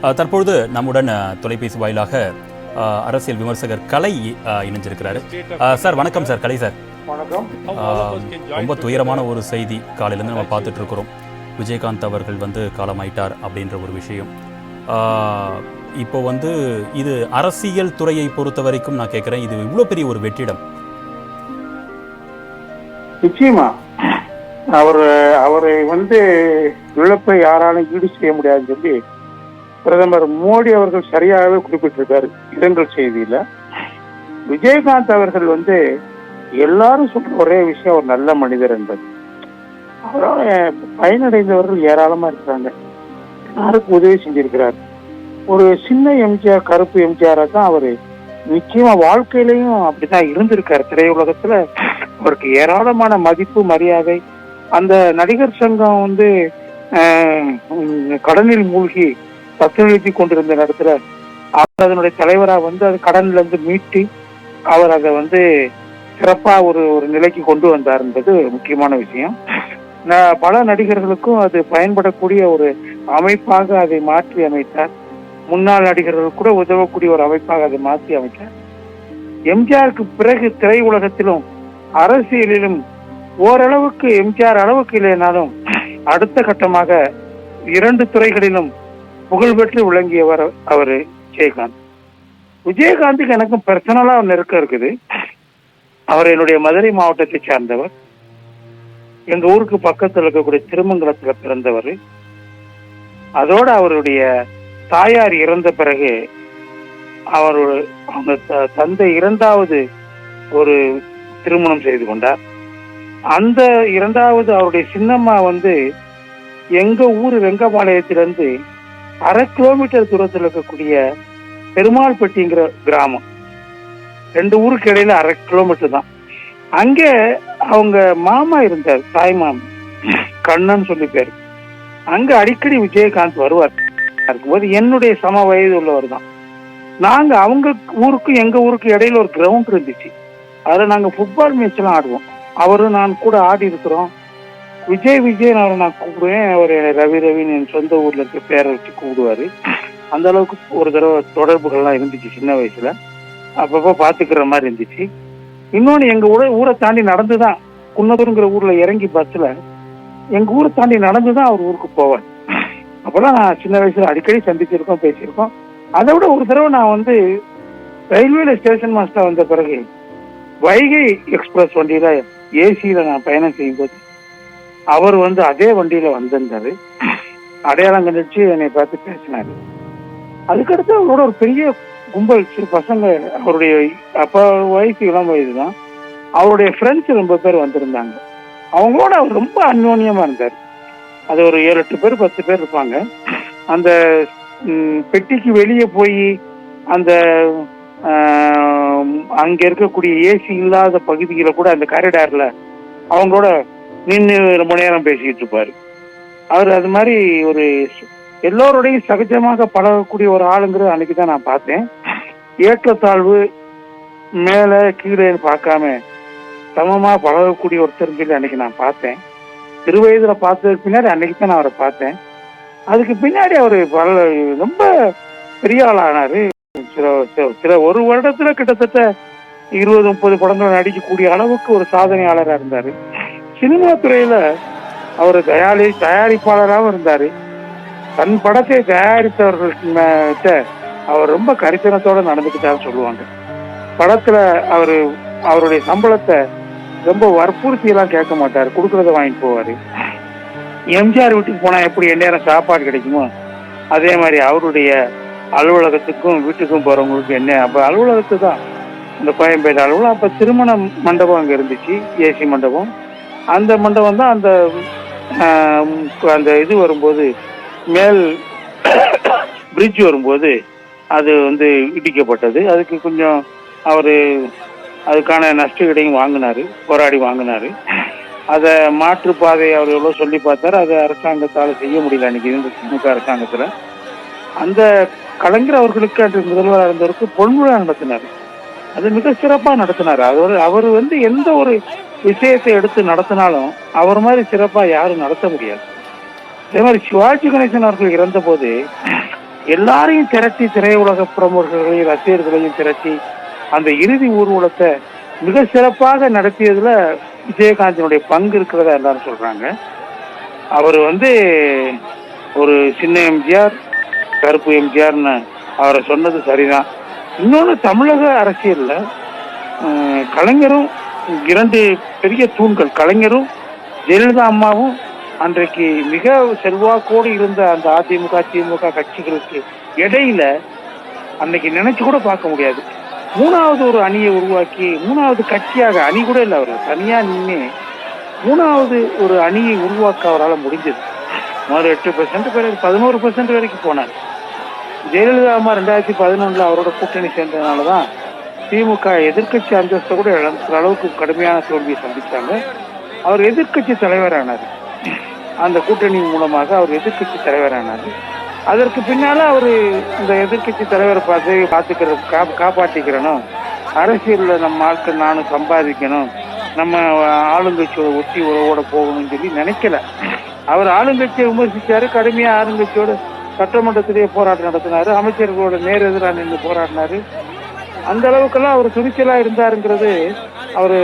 தற்பொழுது நம்முடன் தொலைபேசி வாயிலாக அரசியல் விமர்சகர் கலை இணைஞ்சிருக்கிறாரு. சார் வணக்கம் சார். கலை சார் வணக்கம். ரொம்ப துயரமான ஒரு செய்தி காலையிலேருந்து நம்ம பார்த்துட்டு இருக்கிறோம். விஜயகாந்த் அவர்கள் காலமாயிட்டார் அப்படின்ற ஒரு விஷயம். இப்போ இது அரசியல் துறையை பொறுத்த வரைக்கும் நான் கேட்குறேன், இது இவ்வளோ பெரிய ஒரு வெற்றிடம். நிச்சயமா அவரை இழப்பை யாராலும் ஈடு செய்ய முடியாதுன்னு சொல்லி பிரதமர் மோடி அவர்கள் சரியாகவே குறிப்பிட்டிருக்காரு இரங்கல் செய்தியில. விஜயகாந்த் அவர்கள் எல்லாரும் சொல்ற ஒரே விஷயம், ஒரு நல்ல மனிதர் என்பது. அவரால் பயனடைந்தவர்கள் ஏராளமா இருக்கிறாங்க. யாருக்கு உதவி செஞ்சிருக்கிறார். ஒரு சின்ன எம்ஜிஆர், கருப்பு எம்ஜிஆரா தான் அவரு நிச்சயமா வாழ்க்கையிலையும் அப்படிதான் இருந்திருக்காரு. திரையுலகத்துல அவருக்கு ஏராளமான மதிப்பு, மரியாதை. அந்த நடிகர் சங்கம் கடனில் மூழ்கி தத்தெழுத்தி கொண்டிருந்த நேரத்துல அவர் அதனுடைய தலைவரா அது கடன்ல இருந்து மீட்டு அவர் அதை சிறப்பா ஒரு நிலைக்கு கொண்டு வந்தார் என்பது முக்கியமான விஷயம். பல நடிகர்களுக்கும் அது பயன்படக்கூடிய ஒரு அமைப்பாக அதை மாற்றி அமைத்தார். முன்னாள் நடிகர்கள் கூட உதவக்கூடிய ஒரு அமைப்பாக அதை மாற்றி அமைத்தார். எம்ஜிஆருக்கு பிறகு திரையுலகத்திலும் அரசியலிலும் ஓரளவுக்கு எம்ஜிஆர் அளவுக்கு இல்லைனாலும் அடுத்த கட்டமாக 2 துறைகளிலும் புகழ்பெற்று விளங்கியவர் அவரு விஜயகாந்த். விஜயகாந்துக்கு எனக்கும் பர்சனலா நெருக்கம் இருக்குது. அவர் என்னுடைய மதுரை மாவட்டத்தை சார்ந்தவர். எங்க ஊருக்கு பக்கத்தில் இருக்கக்கூடிய திருமங்கலத்துல பிறந்தவர். அதோட அவருடைய தாயார் இறந்த பிறகு அவங்க தந்தை 2வது ஒரு திருமணம் செய்து கொண்டார். அந்த 2வது அவருடைய சின்னம்மா எங்க ஊர் வெங்கபாளையத்திலிருந்து 1/2 கிலோமீட்டர் தூரத்தில் இருக்கக்கூடிய பெருமாள்பட்டிங்கிற கிராமம். 2 ஊருக்கு இடையில 1/2 கிலோமீட்டர் தான். அங்கே அவங்க மாமா இருந்தார், தாய் மாமா கண்ணன் சொல்லி பேர். அங்க அடிக்கடி விஜயகாந்த் வருவார். இருக்கும்போது என்னுடைய சம வயது உள்ளவர் தான். நாங்க அவங்க ஊருக்கும் எங்க ஊருக்கு இடையில ஒரு கிரவுண்ட் இருந்துச்சு. அதுல நாங்க ஃபுட்பால் மேட்ச் எல்லாம் ஆடுவோம். அவரும் நான் கூட ஆடி இருக்கிறோம். விஜய் அவரை நான் கூப்பிடுவேன். அவர் ரவின்னு என் சொந்த ஊர்ல இருக்க பேரை வச்சு கூப்பிடுவாரு. அந்த அளவுக்கு ஒரு தடவை தொடர்புகள்லாம் இருந்துச்சு சின்ன வயசுல. அப்பப்போ பாத்துக்கிற மாதிரி இருந்துச்சு. இன்னொன்னு எங்க ஊரை தாண்டி நடந்துதான், குன்னதூருங்கிற ஊர்ல இறங்கி பஸ்ல எங்க ஊரை தாண்டி நடந்துதான் அவர் ஊருக்கு போவார். அப்பெல்லாம் நான் சின்ன வயசுல அடிக்கடி சந்திச்சிருக்கோம், பேசியிருக்கோம். அதை விட ஒரு தடவை நான் ரயில்வேல ஸ்டேஷன் மாஸ்டர் வந்த பிறகு வைகை எக்ஸ்பிரஸ் வண்டியில ஏசியில நான் பயணம் செய்யும் போது அவர் அதே வண்டியில வந்திருந்தாரு. அடையாளம் கண்டுச்சு என்னை பார்த்து பேசினாரு. அதுக்கடுத்து அவரோட ஒரு பெரிய கும்பல் சிறு பசங்க, அவருடைய அப்பா வயசு இளம் வயது தான், அவருடைய ஃப்ரெண்ட்ஸ் ரொம்ப பேர் வந்திருந்தாங்க. அவங்களோட அவர் ரொம்ப அந்யோன்யமா இருந்தார். அது ஒரு 7-8 பேர் 10 பேர் இருப்பாங்க. அந்த பெட்டிக்கு வெளியே போய் அந்த அங்க இருக்கக்கூடிய ஏசி இல்லாத பகுதியில கூட அந்த காரிடார்ல அவங்களோட நின்று ரொம்ப நேரம் பேசிக்கிட்டு இருப்பாரு. அவர் அது மாதிரி ஒரு எல்லோருடையும் சகஜமாக பழகக்கூடிய ஒரு ஆளுங்கிறது அன்னைக்குதான் நான் பார்த்தேன். ஏற்றத்தாழ்வு மேல கீழே பார்க்காம சமமா பழகக்கூடிய ஒருத்தர் சொல்லி அன்னைக்கு நான் பார்த்தேன். 20 வயதுல பார்த்ததுக்கு பின்னாடி அன்னைக்கு தான் நான் அவரை பார்த்தேன். அதுக்கு பின்னாடி அவரு ரொம்ப பெரிய ஆளானாரு. சில ஒரு வருடத்துல கிட்டத்தட்ட 20-30 படங்கள் நடிக்கக்கூடிய அளவுக்கு ஒரு சாதனையாளராக இருந்தாரு. சினிமா துறையில அவர் தயாரிப்பாளராகவும் இருந்தாரு. தன் படத்தை தயாரித்தவர்கள்கிட்ட அவர் ரொம்ப கரிசனத்தோட நடந்துக்கிட்டாருன்னு சொல்லுவாங்க. படத்துல அவருடைய சம்பளத்தை ரொம்ப வற்புறுத்தி எல்லாம் கேட்க மாட்டாரு, கொடுக்கறத வாங்கிட்டு போவாரு. எம்ஜிஆர் வீட்டுக்கு போனா எப்படி எந்நேரம் சாப்பாடு கிடைக்குமோ அதே மாதிரி அவருடைய அலுவலகத்துக்கும் வீட்டுக்கும் போறவங்களுக்கு அப்ப அலுவலகத்து தான் அந்த கோயம்பேடு அலுவலகம். அப்ப திருமண மண்டபம் அங்க இருந்துச்சு, ஏசி மண்டபம். அந்த மண்டபம் தான் அந்த இது வரும்போது மேல் பிரிட்ஜ் வரும்போது அது இடிக்கப்பட்டது. அதுக்கு கொஞ்சம் அதுக்கான நஷ்டஈடையும் வாங்கினாரு, போராடி வாங்கினாரு. அதை மாற்றுப்பாதை அவர் எவ்வளவு சொல்லி பார்த்தாரு. அதை அரசாங்கத்தால் செய்ய முடியல அன்னைக்கு இருந்த திமுக அரசாங்கத்துல. அந்த கலைஞர் அவர்களுக்கு அன்று முதல்வராக இருந்தவருக்கு பொன்விழா நடத்தினார். அது மிக சிறப்பா நடத்தினார். அவர் எந்த ஒரு விஷயத்தை எடுத்து நடத்தினாலும் அவர் மாதிரி சிறப்பா யாரும் நடத்த முடியாது. அதே மாதிரி சிவாஜி கணேசன் அவர்கள் இறந்த போது எல்லாரையும் திரட்டி, திரையுலக பிரமுகர்களையும் ரசிகர்களையும் திரட்டி அந்த இறுதி ஊர்வலத்தை மிக சிறப்பாக நடத்தியதுல விஜயகாந்தினுடைய பங்கு இருக்கிறதா எல்லாரும் சொல்றாங்க. அவர் ஒரு சின்ன எம்ஜிஆர், கருப்பு எம்ஜிஆர்னு அவரை சொன்னது சரிதான். இன்னொன்று, தமிழக அரசியல்ல கலைஞரும் 2 பெரிய தூண்கள், கலைஞரும் ஜெயலலிதா அம்மாவும் அன்றைக்கு மிக செல்வாக்கோடு இருந்த அந்த அதிமுக திமுக கட்சிகளுக்கு இடையில அன்னைக்கு நினைச்சு கூட பார்க்க முடியாது. 3வது ஒரு அணியை உருவாக்கி, 3வது கட்சியாக, அணி கூட இல்லை, அவர் தனியா நின்று 3வது ஒரு அணியை உருவாக்க அவரால் முடிஞ்சது. முதல்ல 8%, பிறகு 11% வரைக்கும் போனார். ஜெயலலிதா அம்மா 2011 அவரோட கூட்டணி சேர்ந்ததுனாலதான் திமுக எதிர்கட்சி அந்தஸ்தை கூட இழக்கிற அளவுக்கு கடுமையான தோல்வியை சந்திச்சாங்க. அவர் எதிர்கட்சி தலைவரானார். அந்த கூட்டணி மூலமாக அவர் எதிர்கட்சி தலைவரானார். அதற்கு பின்னால அவரு இந்த எதிர்கட்சி தலைவரை காப்பாற்றிக்கிறனும், அரசியல்ல நம்ம ஆட்கள் நானும் சம்பாதிக்கணும், நம்ம ஆளுங்கட்சியோட ஒட்டி உறவோட போகணும்னு சொல்லி நினைக்கல. அவர் ஆளுங்கட்சியை விமர்சிச்சாரு, கடுமையா ஆளுங்கட்சியோட சட்டமன்றத்திலேயே போராட்டம் நடத்தினாரு, அமைச்சர்களோட நேர் எதிராக நின்று போராடினாரு. அந்த அளவுக்கெல்லாம் அவர் துணிச்சலா இருந்தாருங்கிறது, அவர்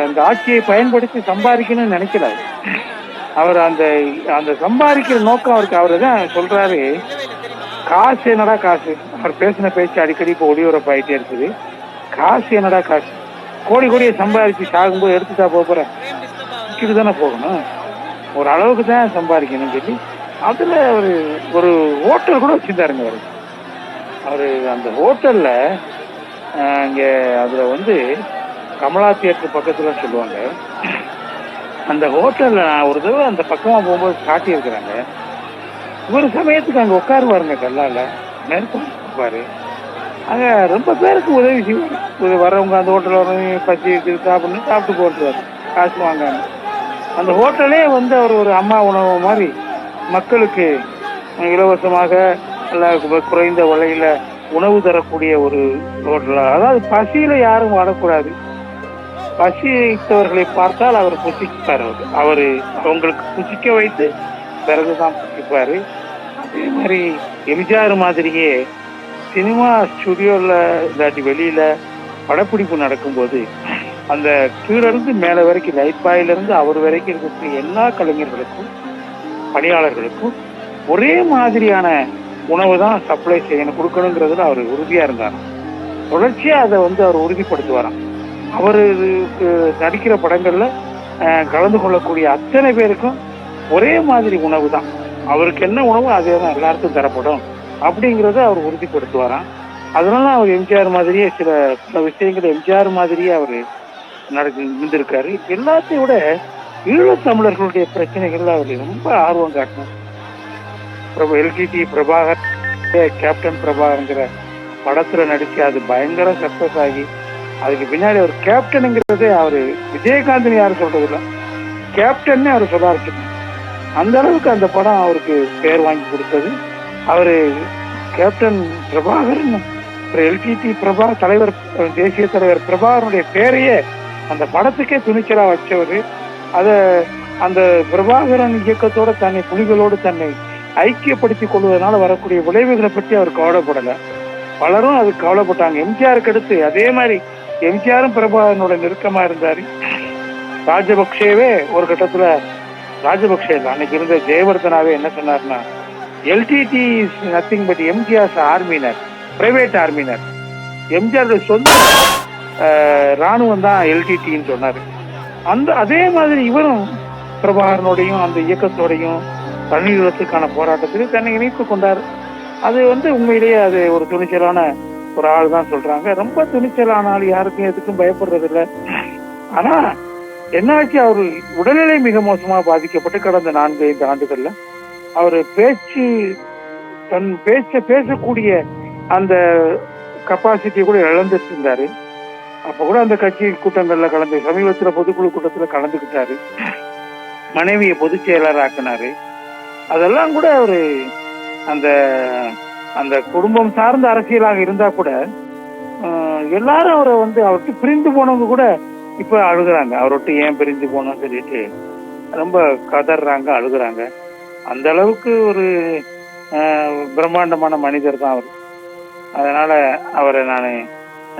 அந்த ஆட்சியை பயன்படுத்தி சம்பாதிக்கணும்னு நினைக்கல. அவர் அந்த சம்பாதிக்கிற நோக்கம் அவருக்கு. அவரு தான் சொல்றாரு, காசு என்னடா காசு. அவர் பேசின பேச்சு அடிக்கடி இப்போ ஒளிபரப்பாயிட்டே இருக்குது. காசு என்னடா காசு, கோடி கோடியை சம்பாதிச்சு சாகும்போது எடுத்துட்டா போறேன், விட்டுட்டு தானே போகணும், ஒரு அளவுக்கு தான் சம்பாதிக்கணும்னு சொல்லி அதுல ஒரு ஹோட்டல் கூட வச்சிருந்தாருங்க. அவரு அந்த ஹோட்டல்ல இங்க அதுல கமலா தியேட்டர் பக்கத்துல சொல்லுவாங்க. அந்த ஹோட்டல்ல நான் ஒரு தடவை அந்த பக்கமா போகும்போது காட்டியிருக்கிறாங்க. ஒரு சமயத்துக்கு அங்க உட்காருவாருங்க, கல்லால மேற்கொள்வாரு. அங்க ரொம்ப பேருக்கு உதவி செய்வார். வரவங்க அந்த ஹோட்டல் வரவங்க பசி இருக்குது சாப்பிட்டு போட்டுருவாரு, காசு வாங்காம. அந்த ஹோட்டலே அவர் ஒரு அம்மா உணவு மாதிரி மக்களுக்கு இலவசமாக குறைந்த விலையில உணவு தரக்கூடிய ஒரு ஹோட்டலா. அதாவது பசியில யாரும் வரக்கூடாது, பசித்தவர்களை பார்த்தால் அவர் புசிப்பார். அவங்களுக்கு புசிக்க வைத்து பிறகுதான் புசிப்பாரு. அதே மாதிரி எம்ஜிஆர் மாதிரியே சினிமா ஸ்டுடியோல இல்லாட்டி வெளியில படப்பிடிப்பு நடக்கும்போது அந்த கீழிருந்து மேல வரைக்கும், லைட் பாயில இருந்து அவர் வரைக்கும் இருக்கக்கூடிய எல்லா கலைஞர்களுக்கும் பணியாளர்களுக்கும் ஒரே மாதிரியான உணவு தான் சப்ளை செய்யணும், கொடுக்கணுங்கிறதுல அவர் உறுதியா இருந்தார். தொடர்ச்சியா அதை அவர் உறுதிப்படுத்துவாராம். அவரு நடிக்கிற படங்கள்ல கலந்து கொள்ளக்கூடிய அத்தனை பேருக்கும் ஒரே மாதிரி உணவு தான், அவருக்கு என்ன உணவு அதே தான் எல்லாருக்கும் தரப்படும் அப்படிங்கிறத அவர் உறுதிப்படுத்துவாராம். அதனால அவர் எம்ஜிஆர் மாதிரியே பல விஷயங்கள் எம்ஜிஆர் மாதிரியே அவர் இருந்திருக்காரு. எல்லாத்தையும் விட ஈழத்தமிழர்களுடைய பிரச்சனைகள்ல அவர் ரொம்ப ஆர்வம் காட்டினார். எல்டிடி பிரபாகர், கேப்டன் பிரபாகர்ங்கிற படத்துல நடிச்சு அது பயங்கர சக்சஸ் ஆகி அதுக்கு பின்னாடி அவர் கேப்டனுங்கிறதே அவரு விஜயகாந்த் யாரும் சொல்றது இல்லை, கேப்டன் அவர் சொல்ல ஆரம்பிச்சிருந்தார். அந்த அளவுக்கு அந்த படம் அவருக்கு பெயர் வாங்கி கொடுத்தது. அவரு கேப்டன் பிரபாகரன், எல்டிடி பிரபா தலைவர், தேசிய தலைவர் பிரபாகரனுடைய பேரையே அந்த படத்துக்கே துணிச்சலா வச்சவர். அந்த பிரபாகரன் இயக்கத்தோட தன்னை புலிகளோடு தன்னை ஐக்கியப்படுத்திக் கொள்வதனால வரக்கூடிய விளைவுகளை பற்றி அவர் கவலைப்படலை. பலரும் அது கவலைப்பட்டாங்க. எம்ஜிஆருக்கு அடுத்து அதே மாதிரி எம்ஜிஆரும் பிரபாகரனோட நெருக்கமா இருந்தாரு. ராஜபக்சேவே ஒரு கட்டத்துல, ராஜபக்சே அன்னைக்கு இருந்த ஜெயவர்தனாவே என்ன சொன்னார்னா, LTTE is nothing but MGR ஆர்மினர், பிரைவேட் ஆர்மினர், எம்ஜிஆர் சொந்த ராணுவம் தான் எல்டிடின்னு சொன்னாரு. அதே மாதிரி இவரும் பிரபாகரனோடையும் அந்த இயக்கத்தோடையும் தண்ணீரத்துக்கான போராட்டத்தில் தன்னை இணைத்துக் கொண்டார். அது உண்மையிலேயே அது ஒரு துணிச்சலான ஒரு ஆள் தான் சொல்றாங்க. ரொம்ப துணிச்சலான ஆள், யாருக்கும் எதுக்கும் பயப்படுறது இல்லை. ஆனா என்னாச்சு, அவர் உடல்நிலை மிக மோசமா பாதிக்கப்பட்டு கடந்த 4-5 ஆண்டுகள்ல அவர் தன் பேசக்கூடிய அந்த கெப்பாசிட்டியை கூட இழந்துட்டு இருந்தாரு. அப்ப கூட அந்த கட்சி கூட்டங்கள்ல சமீபத்துல பொதுக்குழு கூட்டத்துல கலந்துக்கிட்டாரு. மனைவியை பொதுச் செயலர் ஆக்கினாரு. அதெல்லாம் கூட அவரு அந்த குடும்பம் சார்ந்த அரசியலாக இருந்தா கூட எல்லாரும் அவரை அவருக்கு பிரிந்து போனவங்க கூட இப்ப அழுகுறாங்க. அவர்கிட்ட ஏன் பிரிந்து போனோம்னு சொல்லிட்டு ரொம்ப கதறாங்க, அழுகுறாங்க. அந்த அளவுக்கு ஒரு பிரம்மாண்டமான மனிதர் தான் அவர். அதனால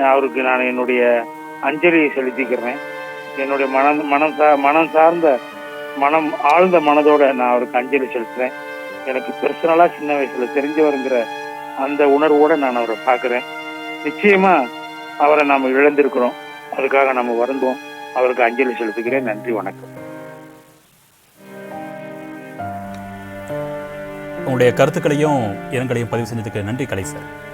அவருக்கு நான் என்னுடைய அஞ்சலியை செலுத்திக்கிறேன். என்னுடைய மனம் சார்ந்த ஆழ்ந்த மனதோட நான் அவருக்கு அஞ்சலி செலுத்துறேன். எனக்கு பெர்சனலா சின்ன வயசுல தெரிஞ்சவருங்கிற அந்த உணர்வோட நான் அவரை பார்க்கிறேன். நிச்சயமா அவரை நாம இழந்திருக்கிறோம். அதுக்காக நம்ம வருந்தோம். அவருக்கு அஞ்சலி செலுத்துகிறேன். நன்றி, வணக்கம். உங்களுடைய கருத்துக்களையும் இரங்கலையும் பதிவு செஞ்சதுக்கு நன்றி கலை சார்.